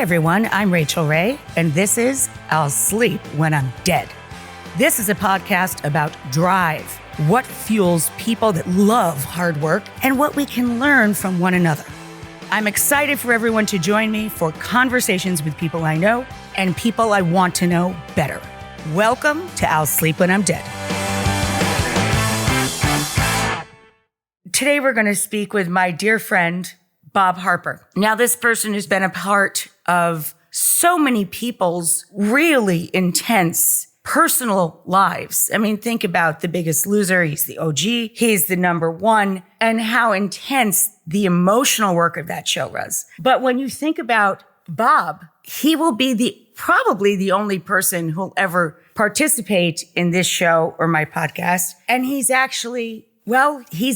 everyone, I'm Rachel Ray, and this is I'll Sleep When I'm Dead. This is a podcast about drive, what fuels people that love hard work, and what we can learn from one another. I'm excited for everyone to join me for conversations with people I know and people I want to know better. Welcome to I'll Sleep When I'm Dead. Today we're going to speak with my dear friend, Bob Harper. Now, this person has been a part of so many people's really intense personal lives. I mean, think about The Biggest Loser. He's the OG. He's the number one, and how intense the emotional work of that show was. But when you think about Bob, he will be probably the only person who'll ever participate in this show or my podcast. And he's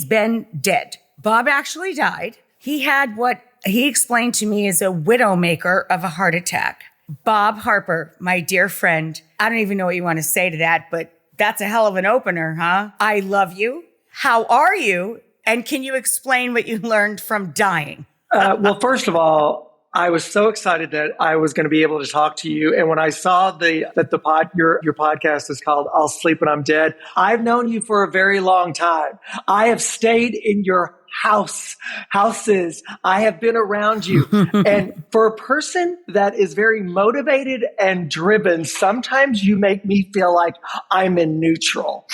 been dead. Bob actually died. He had what he explained to me as a widowmaker of a heart attack. Bob Harper, my dear friend, I don't even know what you want to say to that, but that's a hell of an opener, huh? I love you. How are you? And can you explain what you learned from dying? Well, first of all, I was so excited that I was going to be able to talk to you. And when I saw your podcast is called I'll Sleep When I'm Dead, I've known you for a very long time. I have stayed in your houses. I have been around you. And for a person that is very motivated and driven, sometimes you make me feel like I'm in neutral.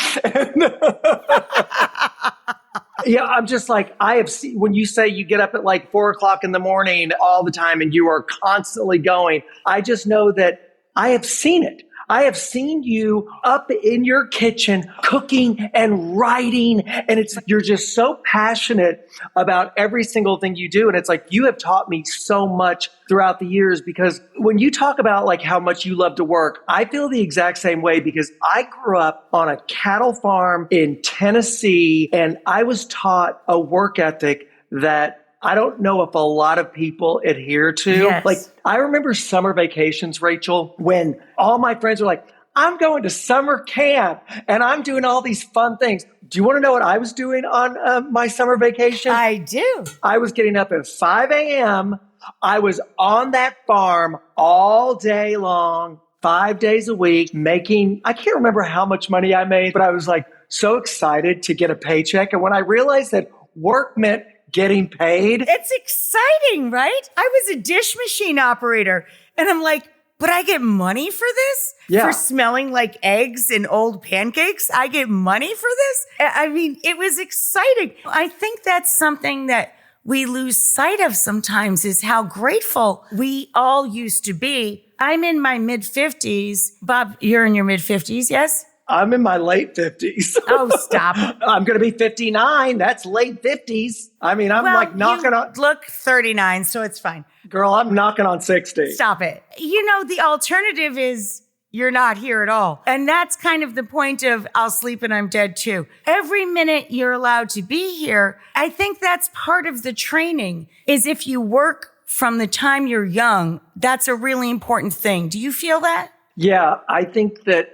Yeah, I'm just like, I have seen, when you say you get up at like 4:00 in the morning all the time and you are constantly going, I just know that I have seen it. I have seen you up in your kitchen cooking and writing, and you're just so passionate about every single thing you do. And it's like, you have taught me so much throughout the years, because when you talk about like how much you love to work, I feel the exact same way, because I grew up on a cattle farm in Tennessee, and I was taught a work ethic that I don't know if a lot of people adhere to. Yes. Like, I remember summer vacations, Rachel, when all my friends were like, I'm going to summer camp and I'm doing all these fun things. Do you want to know what I was doing on my summer vacation? I do. I was getting up at 5 a.m. I was on that farm all day long, 5 days a week, I can't remember how much money I made, but I was like so excited to get a paycheck. And when I realized that work meant getting paid. It's exciting, right? I was a dish machine operator, and I'm like, but I get money for this? Yeah. For smelling like eggs and old pancakes? I get money for this? I mean, it was exciting. I think that's something that we lose sight of sometimes, is how grateful we all used to be. I'm in my mid-50s. Bob, you're in your mid-50s, yes? I'm in my late 50s. Oh, stop. I'm going to be 59. That's late 50s. I mean, I'm like knocking on. Look 39, so it's fine. Girl, I'm knocking on 60. Stop it. You know, the alternative is you're not here at all. And that's kind of the point of I'll Sleep When I'm Dead too. Every minute you're allowed to be here, I think that's part of the training, is if you work from the time you're young, that's a really important thing. Do you feel that? Yeah, I think that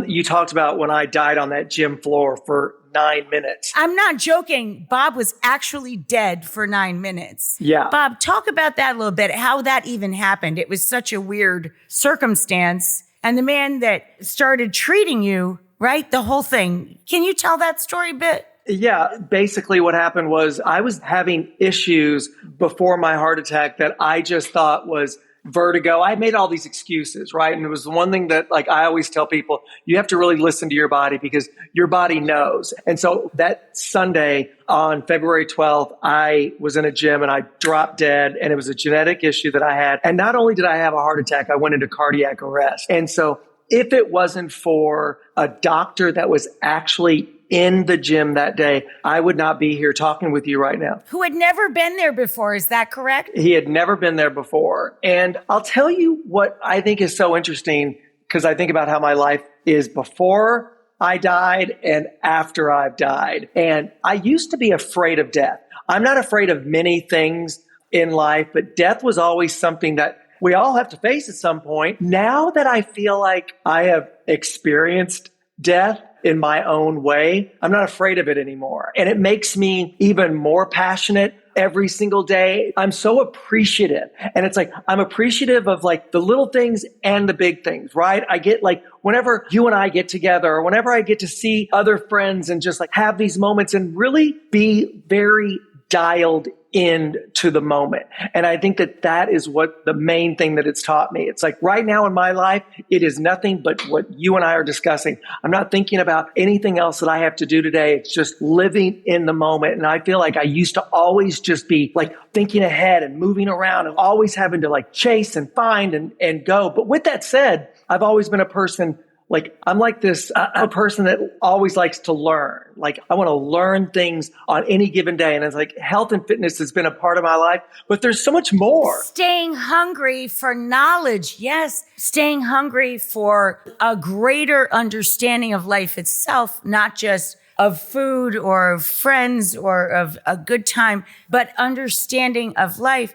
you talked about when I died on that gym floor for 9 minutes. I'm not joking. Bob was actually dead for 9 minutes. Yeah. Bob, talk about that a little bit, how that even happened. It was such a weird circumstance. And the man that started treating you, right? The whole thing. Can you tell that story a bit? Yeah, basically what happened was I was having issues before my heart attack that I just thought was vertigo. I made all these excuses, right? And it was the one thing that, like, I always tell people, you have to really listen to your body, because your body knows. And so that Sunday on February 12th, I was in a gym and I dropped dead, and it was a genetic issue that I had. And not only did I have a heart attack, I went into cardiac arrest. And so if it wasn't for a doctor that was actually in the gym that day, I would not be here talking with you right now. Who had never been there before, is that correct? He had never been there before. And I'll tell you what I think is so interesting, because I think about how my life is before I died and after I've died. And I used to be afraid of death. I'm not afraid of many things in life, but death was always something that we all have to face at some point. Now that I feel like I have experienced death in my own way, I'm not afraid of it anymore. And it makes me even more passionate every single day. I'm so appreciative. And it's like, I'm appreciative of like the little things and the big things, right? I get like, whenever you and I get together or whenever I get to see other friends and just like have these moments and really be very dialed in to the moment. And I think that that is what the main thing that it's taught me. It's like right now in my life, it is nothing but what you and I are discussing. I'm not thinking about anything else that I have to do today. It's just living in the moment. And I feel like I used to always just be like thinking ahead and moving around and always having to like chase and find and go. But with that said, I've always been a person like, I'm like this, a person that always likes to learn. Like, I want to learn things on any given day. And it's like health and fitness has been a part of my life, but there's so much more. Staying hungry for knowledge. Yes. Staying hungry for a greater understanding of life itself, not just of food or of friends or of a good time, but understanding of life.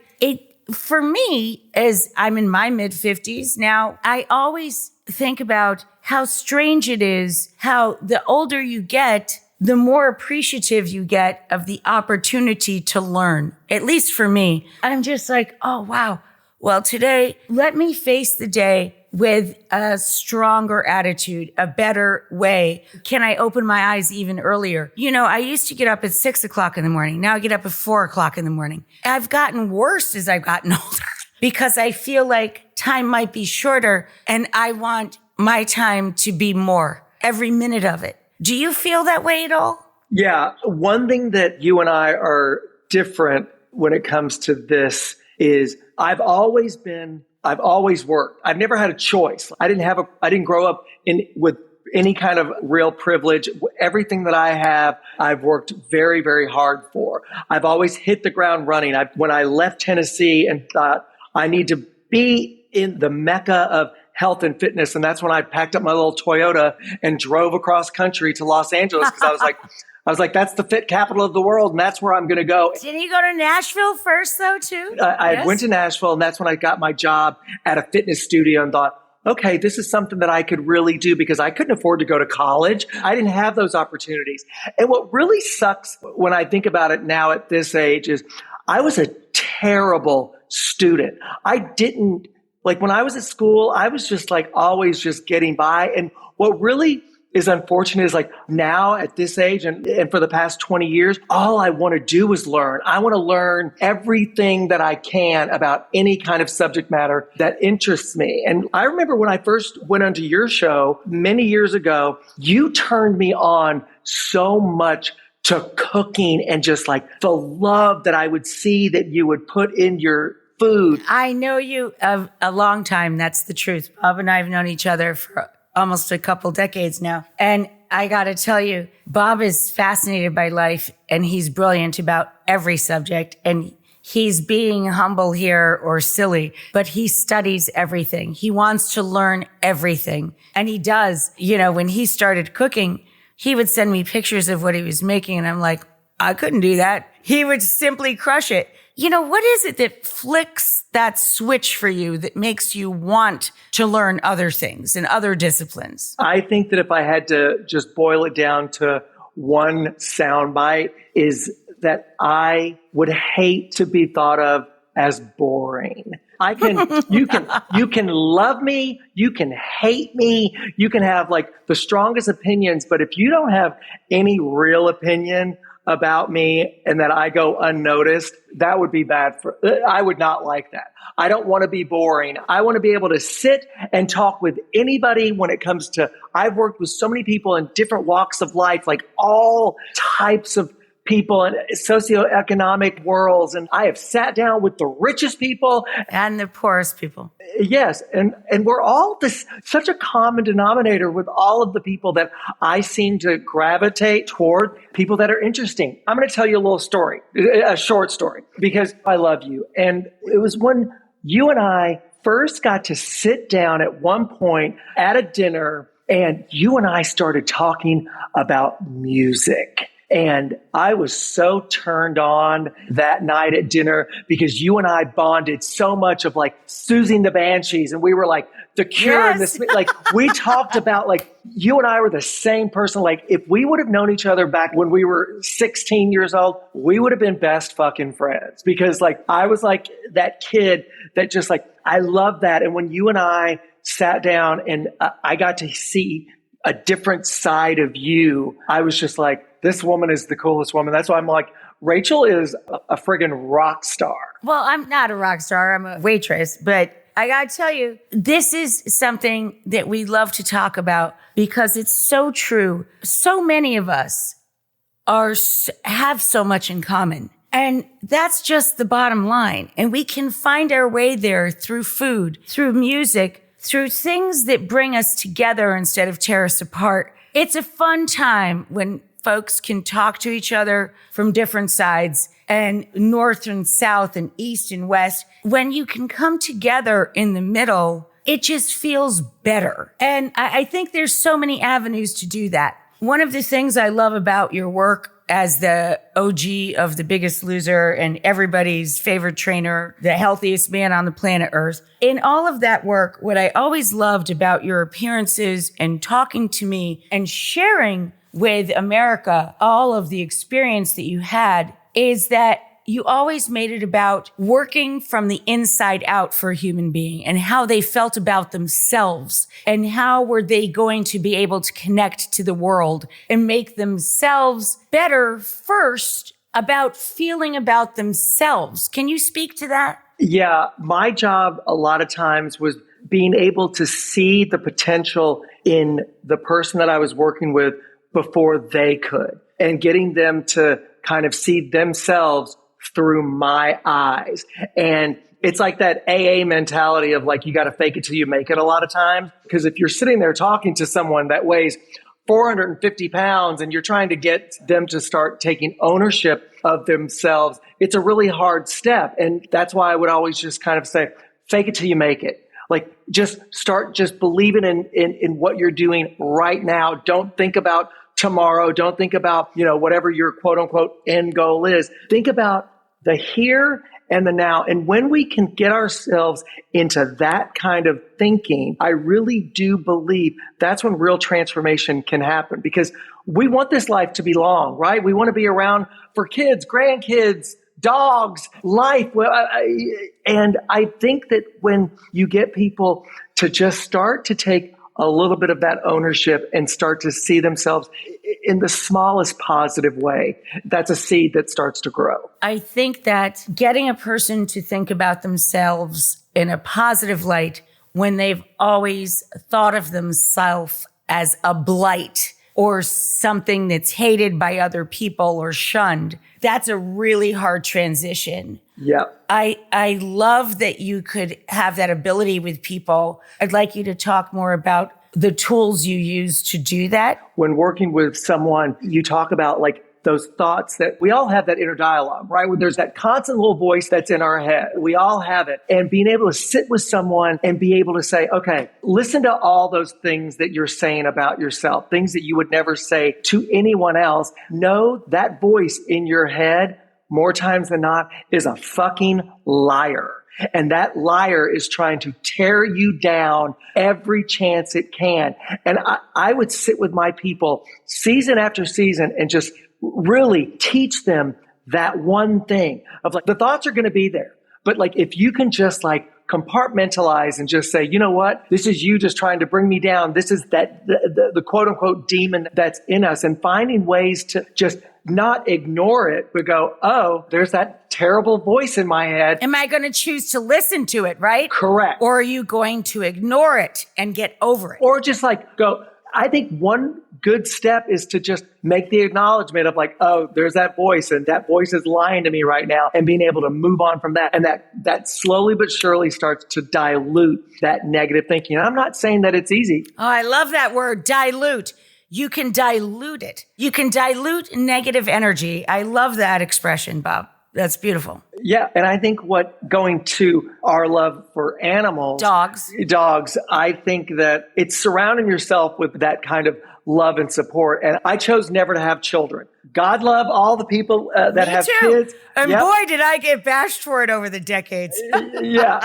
For me, as I'm in my mid-50s now, I always think about how strange it is, how the older you get, the more appreciative you get of the opportunity to learn. At least for me, I'm just like, oh, wow. Well, today, let me face the day with a stronger attitude, a better way. Can I open my eyes even earlier? You know, I used to get up at 6 o'clock in the morning. Now I get up at 4 o'clock in the morning. I've gotten worse as I've gotten older because I feel like time might be shorter and I want my time to be more, every minute of it. Do you feel that way at all? Yeah. One thing that you and I are different when it comes to this is I've always worked. I've never had a choice. I didn't grow up with any kind of real privilege. Everything that I have, I've worked very, very hard for. I've always hit the ground running. When I left Tennessee and thought I need to be in the mecca of health and fitness. And that's when I packed up my little Toyota and drove across country to Los Angeles because I was like, that's the fit capital of the world, and that's where I'm going to go. Didn't you go to Nashville first, though, too? I went to Nashville, and that's when I got my job at a fitness studio and thought, okay, this is something that I could really do because I couldn't afford to go to college. I didn't have those opportunities. And what really sucks when I think about it now at this age is I was a terrible student. Like when I was at school, I was just like always just getting by. And what really is unfortunate is like now at this age and for the past 20 years, all I want to do is learn. I want to learn everything that I can about any kind of subject matter that interests me. And I remember when I first went onto your show many years ago, you turned me on so much to cooking and just like the love that I would see that you would put in your food. I know you of a long time. That's the truth. Bob and I have known each other for almost a couple decades now. And I got to tell you, Bob is fascinated by life and he's brilliant about every subject. And he's being humble here or silly, but he studies everything. He wants to learn everything. And he does. You know, when he started cooking, he would send me pictures of what he was making. And I'm like, I couldn't do that. He would simply crush it. You know, what is it that flicks that switch for you that makes you want to learn other things and other disciplines? I think that if I had to just boil it down to one soundbite is that I would hate to be thought of as boring. You can love me, you can hate me, you can have like the strongest opinions, but if you don't have any real opinion about me and that I go unnoticed, that would be bad I would not like that. I don't want to be boring. I want to be able to sit and talk with anybody when it comes to, I've worked with so many people in different walks of life, like all types of people in socioeconomic worlds. And I have sat down with the richest people and the poorest people. Yes. And we're all such a common denominator with all of the people that I seem to gravitate toward, people that are interesting. I'm going to tell you a little story, a short story, because I love you. And it was when you and I first got to sit down at one point at a dinner and you and I started talking about music. And I was so turned on that night at dinner because you and I bonded so much of like Susie and the Banshees. And we were like the Cure and this, like we talked about like you and I were the same person. Like if we would have known each other back when we were 16 years old, we would have been best fucking friends because like I was like that kid that just like, I love that. And when you and I sat down and I got to see a different side of you, I was just like, this woman is the coolest woman. That's why I'm like, Rachel is a friggin' rock star. Well, I'm not a rock star. I'm a waitress. But I got to tell you, this is something that we love to talk about because it's so true. So many of us have so much in common. And that's just the bottom line. And we can find our way there through food, through music, through things that bring us together instead of tear us apart. It's a fun time when folks can talk to each other from different sides and north and south and east and west. When you can come together in the middle, it just feels better. And I think there's so many avenues to do that. One of the things I love about your work as the OG of The Biggest Loser and everybody's favorite trainer, the healthiest man on the planet Earth. In all of that work, what I always loved about your appearances and talking to me and sharing with America all of the experience that you had is that you always made it about working from the inside out for a human being and how they felt about themselves and how were they going to be able to connect to the world and make themselves better first about feeling about themselves. Can you speak to that? Yeah, my job a lot of times was being able to see the potential in the person that I was working with before they could and getting them to kind of see themselves through my eyes. And it's like that AA mentality of like, you got to fake it till you make it a lot of times. Because if you're sitting there talking to someone that weighs 450 pounds and you're trying to get them to start taking ownership of themselves, it's a really hard step. And that's why I would always just kind of say, fake it till you make it. Like just start just believing in what you're doing right now. Don't think about tomorrow. Don't think about, whatever your quote unquote end goal is. Think about the here and the now. And when we can get ourselves into that kind of thinking, I really do believe that's when real transformation can happen because we want this life to be long, right? We want to be around for kids, grandkids, dogs, life. And I think that when you get people to just start to take a little bit of that ownership and start to see themselves in the smallest positive way, that's a seed that starts to grow. I think that getting a person to think about themselves in a positive light when they've always thought of themselves as a blight or something that's hated by other people or shunned, that's a really hard transition. Yeah. I love that you could have that ability with people. I'd like you to talk more about the tools you use to do that. When working with someone, you talk about like those thoughts that we all have that inner dialogue, right? Where there's that constant little voice that's in our head. We all have it. And being able to sit with someone and be able to say, okay, listen to all those things that you're saying about yourself, things that you would never say to anyone else. Know that voice in your head, more times than not, is a fucking liar. And that liar is trying to tear you down every chance it can. And I would sit with my people season after season and just really teach them that one thing of like, the thoughts are going to be there. But like, if you can just like compartmentalize and just say, you know what, this is you just trying to bring me down. This is the quote unquote demon that's in us, and finding ways to just not ignore it, but go, oh, there's that terrible voice in my head. Am I going to choose to listen to it, right? Correct. Or are you going to ignore it and get over it? Or just like go, I think one good step is to just make the acknowledgement of like, oh, there's that voice and that voice is lying to me right now, and being able to move on from that. And that slowly but surely starts to dilute that negative thinking. And I'm not saying that it's easy. Oh, I love that word, dilute. You can dilute it. You can dilute negative energy. I love that expression, Bob. That's beautiful. Yeah. And I think going to our love for animals, dogs, I think that it's surrounding yourself with that kind of love and support. And I chose never to have children. God love all the people that Me have too. kids. And Yep. boy, did I get bashed for it over the decades. Yeah.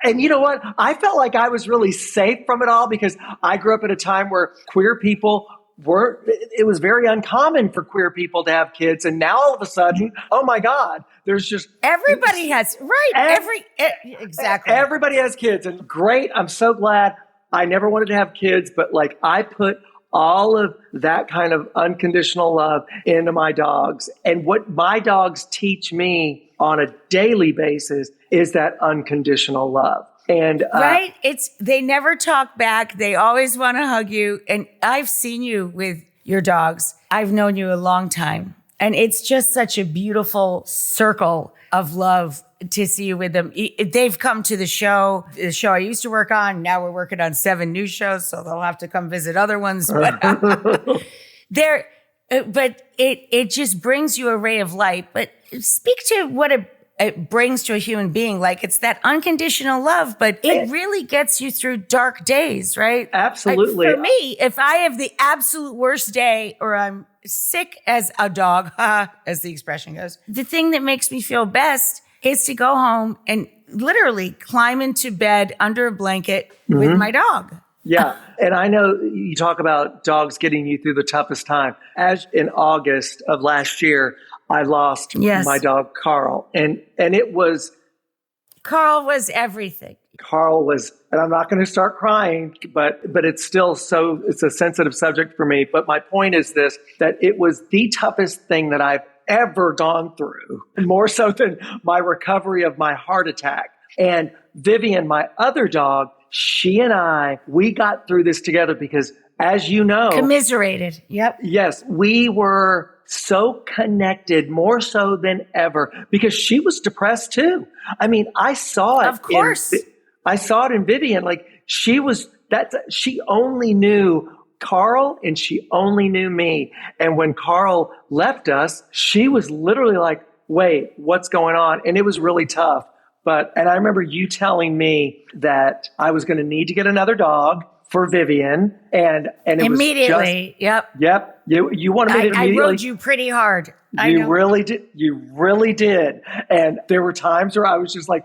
And you know what? I felt like I was really safe from it all because I grew up at a time where queer people it was very uncommon for queer people to have kids. And now all of a sudden, oh my God, there's just Everybody has, right. Exactly. Everybody has kids, and great. I'm so glad. I never wanted to have kids, but like I put all of that kind of unconditional love into my dogs. And what my dogs teach me on a daily basis is that unconditional love. And right? They never talk back. They always want to hug you. And I've seen you with your dogs. I've known you a long time. And it's just such a beautiful circle of love to see you with them. They've come to the show I used to work on. Now we're working on 7 new shows, so they'll have to come visit other ones. But it just brings you a ray of light. But speak to what it brings to a human being. Like, it's that unconditional love, but it really gets you through dark days, right? Absolutely. For me, if I have the absolute worst day or I'm sick as a dog, as the expression goes, the thing that makes me feel best is to go home and literally climb into bed under a blanket with my dog. Yeah. And I know you talk about dogs getting you through the toughest time. As in August of last year, I lost my dog, Carl. And it was... Carl was everything. Carl was, and I'm not going to start crying, but it's still it's a sensitive subject for me. But my point is this, that it was the toughest thing that I've ever gone through, more so than my recovery of my heart attack. And Vivian, my other dog, she and I, we got through this together because, as you know... Commiserated. Yep. Yes, we were so connected, more so than ever, because she was depressed too. I mean, I saw it. Of course. I saw it in Vivian. Like, she only knew Carl and she only knew me. And when Carl left us, she was literally like, wait, what's going on? And it was really tough. And I remember you telling me that I was going to need to get another dog for Vivian. And it immediately. Was Yep. You wanted me to immediately. I rode you pretty hard. You really did. You really did. And there were times where I was just like,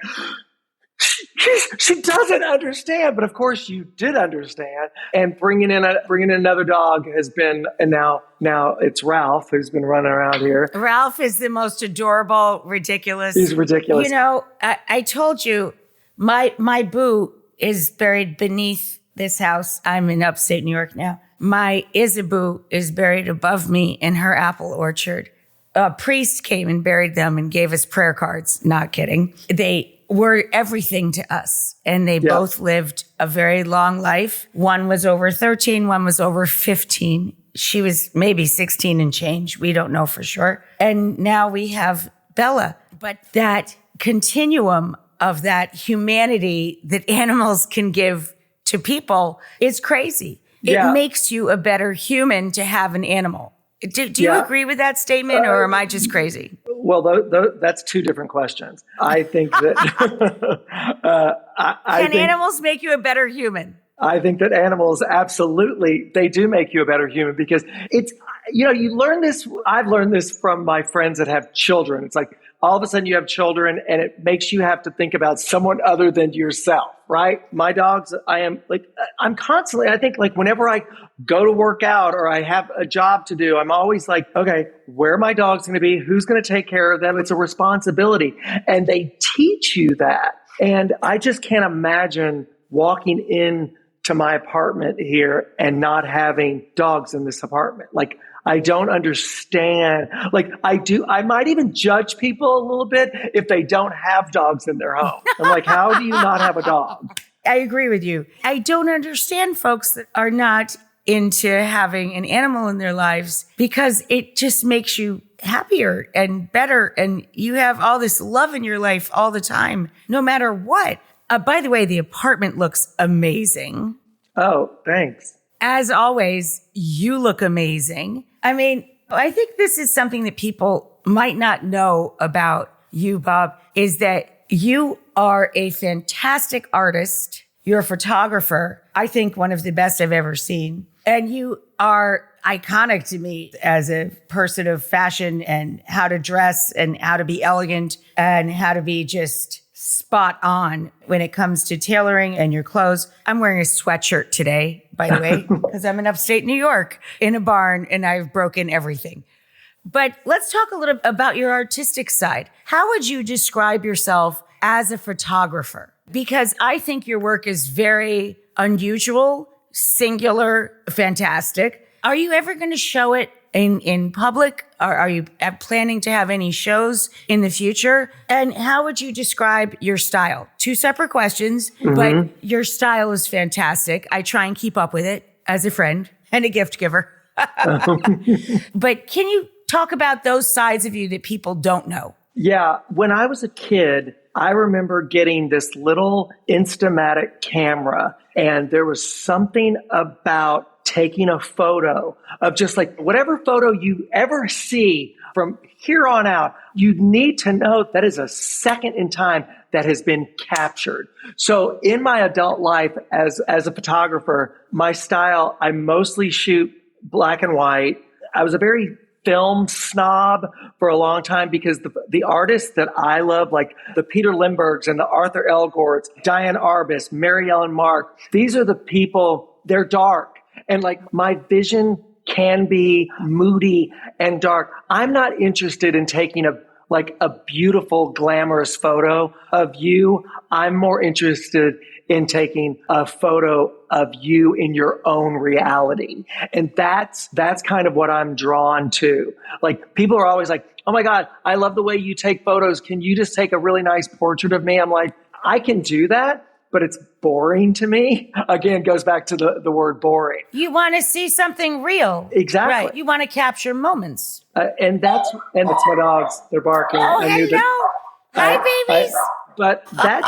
she doesn't understand. But of course you did understand. And bringing in another dog has been, and now it's Ralph who's been running around here. Ralph is the most adorable, ridiculous. He's ridiculous. You know, I told you my boo is buried beneath this house. I'm in upstate New York now. My Isaboo is buried above me in her apple orchard. A priest came and buried them and gave us prayer cards. Not kidding. They were everything to us. And they both lived a very long life. One was over 13, one was over 15. She was maybe 16 and change. We don't know for sure. And now we have Bella. But that continuum of that humanity that animals can give to people is crazy. It makes you a better human to have an animal. Do you agree with that statement, or am I just crazy? Well, that's 2 different questions. I think that... Can animals make you a better human? I think that animals, absolutely, they do make you a better human, because it's, you learn this. I've learned this from my friends that have children. It's like, all of a sudden you have children and it makes you have to think about someone other than yourself, right? My dogs, I'm constantly, I think, like, whenever I go to work out or I have a job to do, I'm always like, okay, where are my dogs going to be? Who's going to take care of them? It's a responsibility. And they teach you that. And I just can't imagine walking in to my apartment here and not having dogs in this apartment. Like, I don't understand. Like, I might even judge people a little bit if they don't have dogs in their home. I'm like, how do you not have a dog? I agree with you. I don't understand folks that are not into having an animal in their lives, because it just makes you happier and better. And you have all this love in your life all the time, no matter what. By the way, the apartment looks amazing. Oh, thanks. As always, you look amazing. I mean, I think this is something that people might not know about you, Bob, is that you are a fantastic artist. You're a photographer. I think one of the best I've ever seen. And you are iconic to me as a person of fashion and how to dress and how to be elegant and how to be just spot on when it comes to tailoring and your clothes. I'm wearing a sweatshirt today, by the way, because I'm in upstate New York in a barn and I've broken everything. But let's talk a little about your artistic side. How would you describe yourself as a photographer? Because I think your work is very unusual, singular, fantastic. Are you ever going to show it in public? Or are you planning to have any shows in the future? And how would you describe your style? Two separate questions, but your style is fantastic. I try and keep up with it as a friend and a gift giver. But can you talk about those sides of you that people don't know? Yeah. When I was a kid, I remember getting this little Instamatic camera, and there was something about taking a photo of just like whatever photo you ever see from here on out, you need to know that is a second in time that has been captured. So in my adult life as a photographer, my style, I mostly shoot black and white. I was a very film snob for a long time because the artists that I love, like the Peter Lindberghs and the Arthur Elgorts, Diane Arbus, Mary Ellen Mark, these are the people, they're dark. And like my vision can be moody and dark. I'm not interested in taking a beautiful, glamorous photo of you. I'm more interested in taking a photo of you in your own reality. And that's kind of what I'm drawn to. Like people are always like, oh my God, I love the way you take photos. Can you just take a really nice portrait of me? I'm like, I can do that, but it's boring to me. Again, goes back to the word boring. You want to see something real. Exactly. Right. You want to capture moments. And it's my dogs. They're barking. Oh, hello. Hi, babies. But that's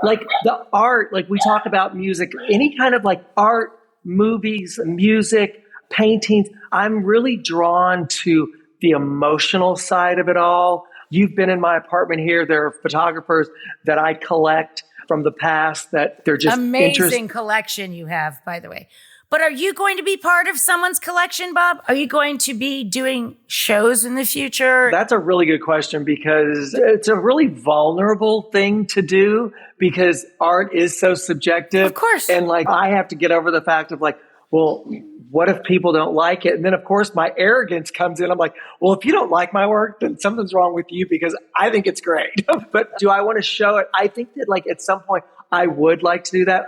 like the art, like we talk about music, any kind of like art, movies, music, paintings. I'm really drawn to the emotional side of it all. You've been in my apartment here. There are photographers that I collect from the past that they're just amazing collection you have, by the way. But are you going to be part of someone's collection, Bob? Are you going to be doing shows in the future? That's a really good question because it's a really vulnerable thing to do because art is so subjective. Of course. And like, I have to get over the fact of like, well, what if people don't like it? And then of course my arrogance comes in. I'm like, well, if you don't like my work, then something's wrong with you because I think it's great. But do I want to show it? I think that like at some point I would like to do that.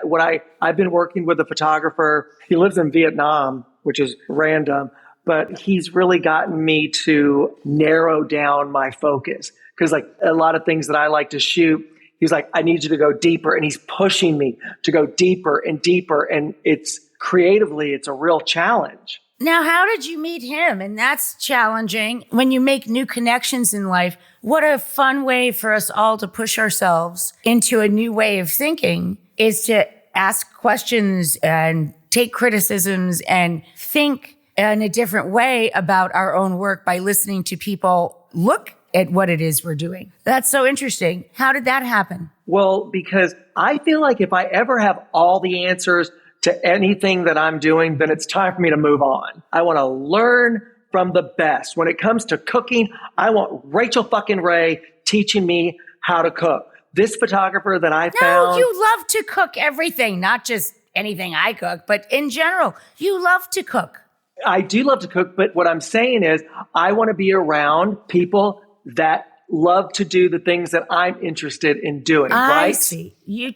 I've been working with a photographer. He lives in Vietnam, which is random, but he's really gotten me to narrow down my focus. Because like a lot of things that I like to shoot, he's like, I need you to go deeper. And he's pushing me to go deeper and deeper. And it's creatively, it's a real challenge. Now, how did you meet him? And that's challenging. When you make new connections in life, what a fun way for us all to push ourselves into a new way of thinking is to ask questions and take criticisms and think in a different way about our own work by listening to people look at what it is we're doing. That's so interesting. How did that happen? Well, because I feel like if I ever have all the answers to anything that I'm doing, then it's time for me to move on. I want to learn from the best. When it comes to cooking, I want Rachel fucking Ray teaching me how to cook. This photographer that I found. No, you love to cook everything, not just anything I cook, but in general, you love to cook. I do love to cook, but what I'm saying is I want to be around people that love to do the things that I'm interested in doing, right? I see. You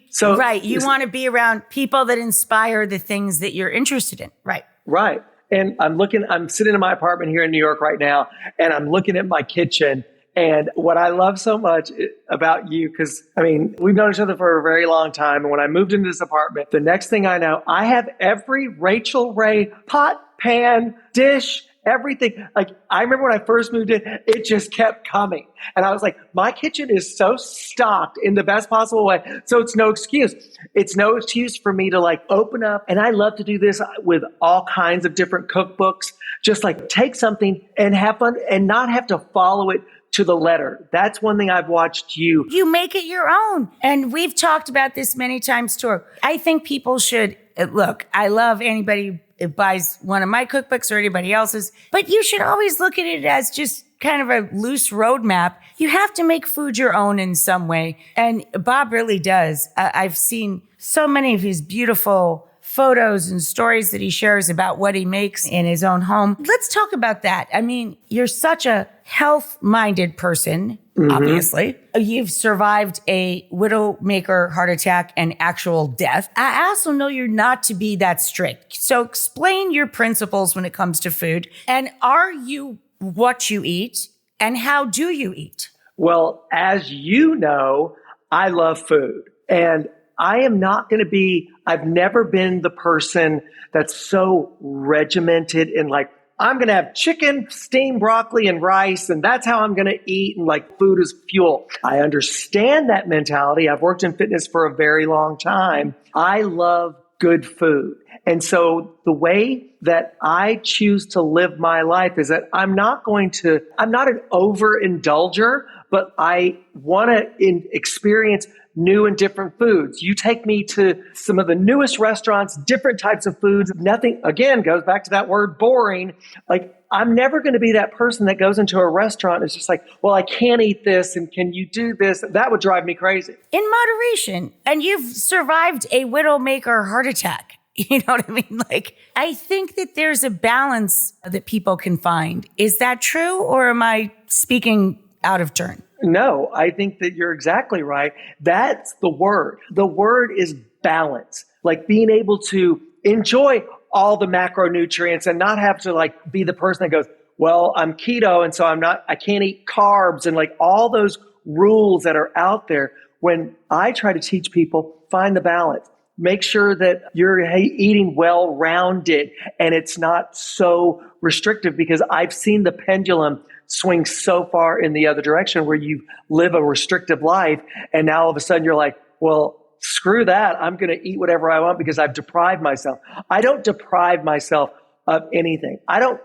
want to be around people that inspire the things that you're interested in. Right. Right. And I'm sitting in my apartment here in New York right now, and I'm looking at my kitchen. And what I love so much about you, because I mean, we've known each other for a very long time. And when I moved into this apartment, the next thing I know, I have every Rachel Ray pot, pan, dish, everything. Like I remember when I first moved in, it just kept coming. And I was like, my kitchen is so stocked in the best possible way. So it's no excuse. It's no excuse for me to like open up. And I love to do this with all kinds of different cookbooks. Just like take something and have fun and not have to follow it to the letter. That's one thing I've watched you. You make it your own. And we've talked about this many times too. I think people should look, I love anybody buys one of my cookbooks or anybody else's, but you should always look at it as just kind of a loose roadmap. You have to make food your own in some way. And Bob really does. I've seen so many of his beautiful photos and stories that he shares about what he makes in his own home. Let's talk about that. I mean, you're such a health-minded person, obviously. You've survived a widowmaker heart attack and actual death. I also know you're not to be that strict. So explain your principles when it comes to food. And are you what you eat? And how do you eat? Well, as you know, I love food. And I am not going to be, I've never been the person that's so regimented and like, I'm going to have chicken, steamed broccoli, and rice, and that's how I'm going to eat, and like food is fuel. I understand that mentality. I've worked in fitness for a very long time. I love good food. And so the way that I choose to live my life is that I'm not an overindulger, but I want to experience new and different foods. You take me to some of the newest restaurants, different types of foods. Nothing, again, goes back to that word boring. Like, I'm never going to be that person that goes into a restaurant and is just like, well, I can't eat this, and can you do this? That would drive me crazy. In moderation. And you've survived a widowmaker heart attack. You know what I mean? Like, I think that there's a balance that people can find. Is that true, or am I speaking out of turn? No, I think that you're exactly right. That's the word. The word is balance, like being able to enjoy all the macronutrients and not have to like be the person that goes, well, I'm keto, and so I can't eat carbs, and like all those rules that are out there. When I try to teach people, find the balance. Make sure that you're eating well-rounded and it's not so restrictive, because I've seen the pendulum swing so far in the other direction where you live a restrictive life and now all of a sudden you're like, well, screw that. I'm going to eat whatever I want because I've deprived myself. I don't deprive myself of anything. I'm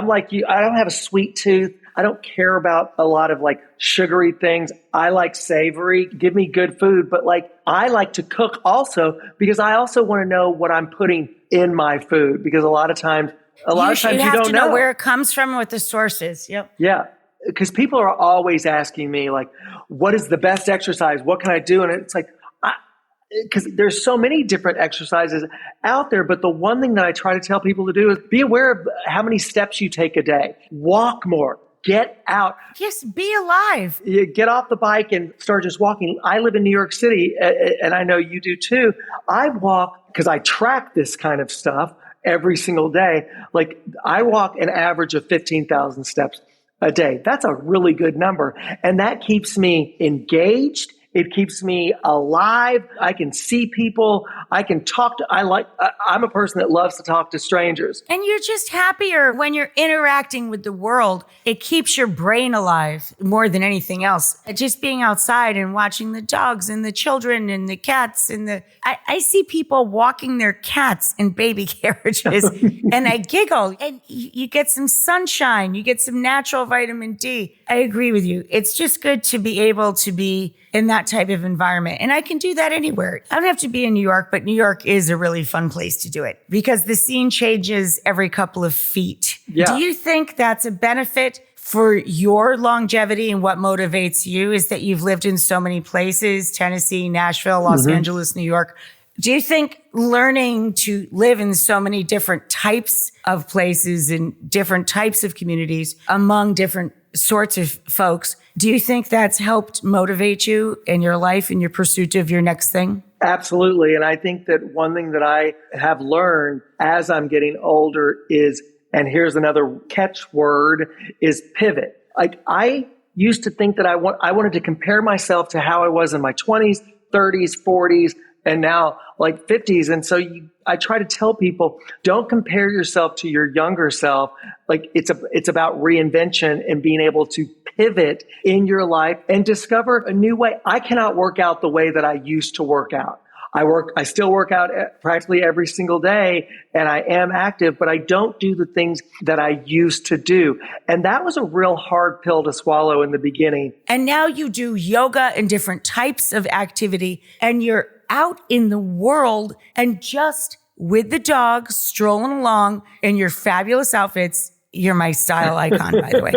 like you. I don't have a sweet tooth. I don't care about a lot of like sugary things. I like savory. Give me good food. But like, I like to cook also because I also want to know what I'm putting in my food, because a lot of times you have don't to know where it comes from, what the source is. Yep. Yeah. Because people are always asking me like, what is the best exercise? What can I do? And it's like, because there's so many different exercises out there. But the one thing that I try to tell people to do is be aware of how many steps you take a day. Walk more. Get out. Yes, be alive. You get off the bike and start just walking. I live in New York City, and I know you do too. I walk because I track this kind of stuff every single day. Like, I walk an average of 15,000 steps a day. That's a really good number. And that keeps me engaged. It keeps me alive. I can see people. I can talk to, I'm a person that loves to talk to strangers. And you're just happier when you're interacting with the world. It keeps your brain alive more than anything else. Just being outside and watching the dogs and the children and the cats and I see people walking their cats in baby carriages and I giggle, and you get some sunshine. You get some natural vitamin D. I agree with you. It's just good to be able to be in that type of environment. And I can do that anywhere. I don't have to be in New York, but New York is a really fun place to do it because the scene changes every couple of feet. Yeah. Do you think that's a benefit for your longevity, and what motivates you is that you've lived in so many places, Tennessee, Nashville, Los Angeles, New York? Do you think learning to live in so many different types of places and different types of communities among different sorts of folks, do you think that's helped motivate you in your life, in your pursuit of your next thing? Absolutely. And I think that one thing that I have learned as I'm getting older is, and here's another catchword, is pivot. Like, I used to think that I wanted to compare myself to how I was in my 20s, 30s, 40s, and now like 50s. And so I try to tell people, don't compare yourself to your younger self. Like, it's about reinvention and being able to pivot in your life and discover a new way. I cannot work out the way that I used to work out. I still work out practically every single day, and I am active, but I don't do the things that I used to do. And that was a real hard pill to swallow in the beginning. And now you do yoga and different types of activity, and you're out in the world and just with the dog, strolling along in your fabulous outfits. You're my style icon, by the way.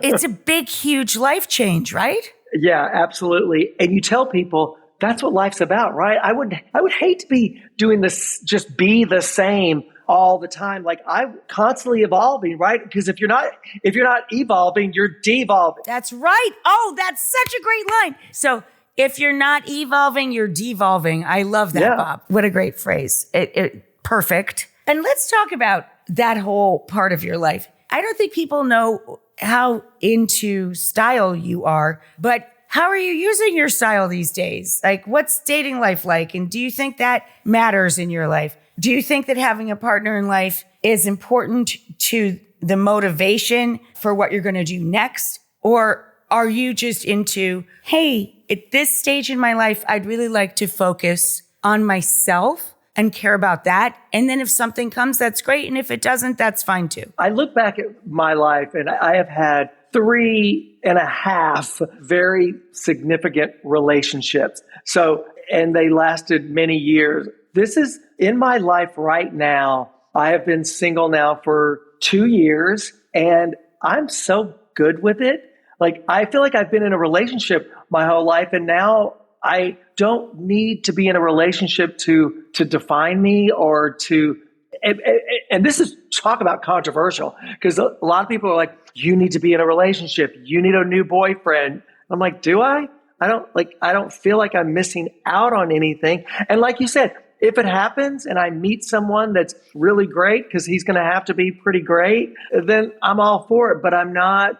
It's a big, huge life change, right? Yeah, absolutely. And you tell people that's what life's about, right? I would hate to be doing this, just be the same all the time. Like I'm constantly evolving, right? Because if you're not evolving, you're devolving. That's right. Oh, that's such a great line. So if you're not evolving, you're devolving. I love that, Bob. What a great phrase. Perfect. And let's talk about that whole part of your life. I don't think people know how into style you are, but how are you using your style these days? Like, what's dating life like? And do you think that matters in your life? Do you think that having a partner in life is important to the motivation for what you're going to do next? Or are you just into, hey, at this stage in my life, I'd really like to focus on myself and care about that. And then if something comes, that's great. And if it doesn't, that's fine too. I look back at my life and I have had 3.5 very significant relationships. And they lasted many years. This is in my life right now. I have been single now for 2 years and I'm so good with it. Like, I feel like I've been in a relationship my whole life and now I don't need to be in a relationship to define me or to, and this is talk about controversial because a lot of people are like, you need to be in a relationship. You need a new boyfriend. I'm like, do I? I don't feel like I'm missing out on anything. And like you said, if it happens and I meet someone that's really great because he's going to have to be pretty great, then I'm all for it. But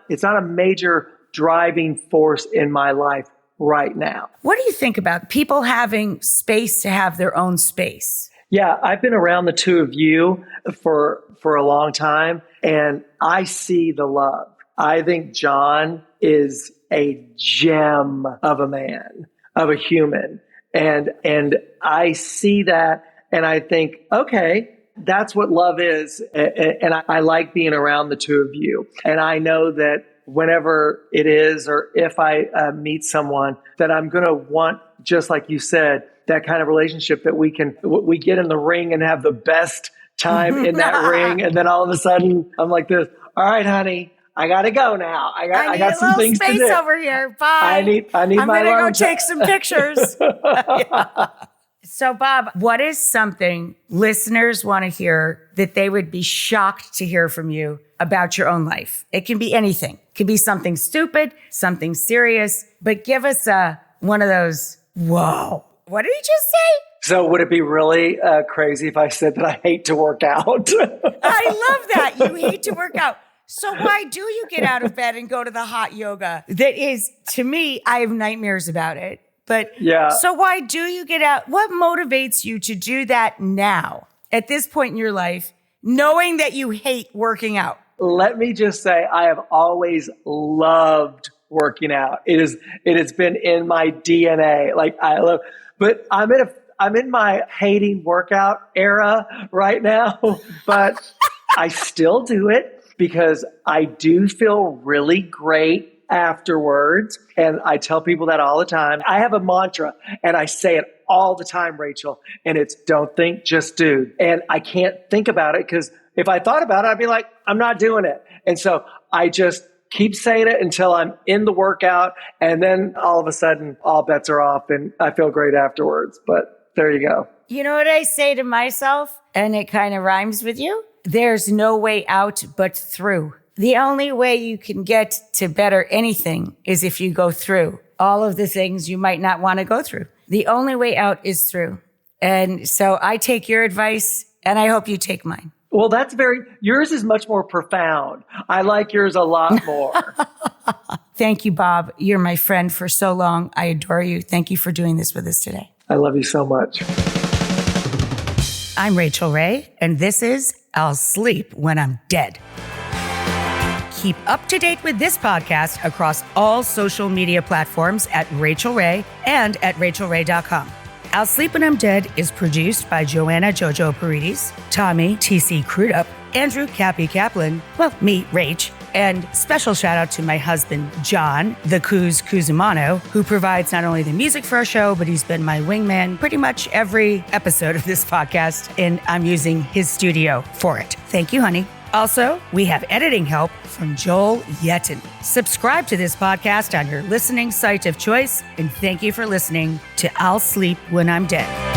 it's not a major driving force in my life right now. What do you think about people having space to have their own space? Yeah, I've been around the two of you for a long time and I see the love. I think John is a gem of a man, of a human. And I see that and I think, okay, that's what love is. And I like being around the two of you. And I know that whenever it is, or if I meet someone, that I'm going to want, just like you said, that kind of relationship that we get in the ring and have the best time in that ring. And then all of a sudden I'm like this, all right, honey, I got to go now. I got some things to do. Space over here. Bye. I need my I'm lunch. going to go take some pictures. Yeah. So, Bob, what is something listeners want to hear that they would be shocked to hear from you about your own life? It can be anything. It can be something stupid, something serious, but give us one of those, whoa, what did he just say? So would it be really crazy if I said that I hate to work out? I love that. You hate to work out. So why do you get out of bed and go to the hot yoga? That is, to me, I have nightmares about it. But yeah. So why do you get out? What motivates you to do that now, at this point in your life, knowing that you hate working out? Let me just say, I have always loved working out. It has been in my DNA. Like but I'm in my hating workout era right now, but I still do it because I do feel really great afterwards. And I tell people that all the time. I have a mantra and I say it all the time, Rachel, and it's don't think, just do. And I can't think about it because if I thought about it, I'd be like, I'm not doing it. And so I just keep saying it until I'm in the workout. And then all of a sudden, all bets are off and I feel great afterwards. But there you go. You know what I say to myself? And it kind of rhymes with you. There's no way out but through. The only way you can get to better anything is if you go through all of the things you might not want to go through. The only way out is through. And so I take your advice and I hope you take mine. Well, yours is much more profound. I like yours a lot more. Thank you, Bob. You're my friend for so long. I adore you. Thank you for doing this with us today. I love you so much. I'm Rachel Ray, and this is I'll Sleep When I'm Dead. Keep up to date with this podcast across all social media platforms at Rachel Ray and at rachelray.com. I'll Sleep When I'm Dead is produced by Joanna Jojo Paredes, Tommy T.C. Crudup, Andrew Cappy Kaplan, me, Rach, And special shout out to my husband, John, the Kuzumano, who provides not only the music for our show, but he's been my wingman pretty much every episode of this podcast, and I'm using his studio for it. Thank you, honey. Also, we have editing help from Joel Yetten. Subscribe to this podcast on your listening site of choice, and thank you for listening to I'll Sleep When I'm Dead.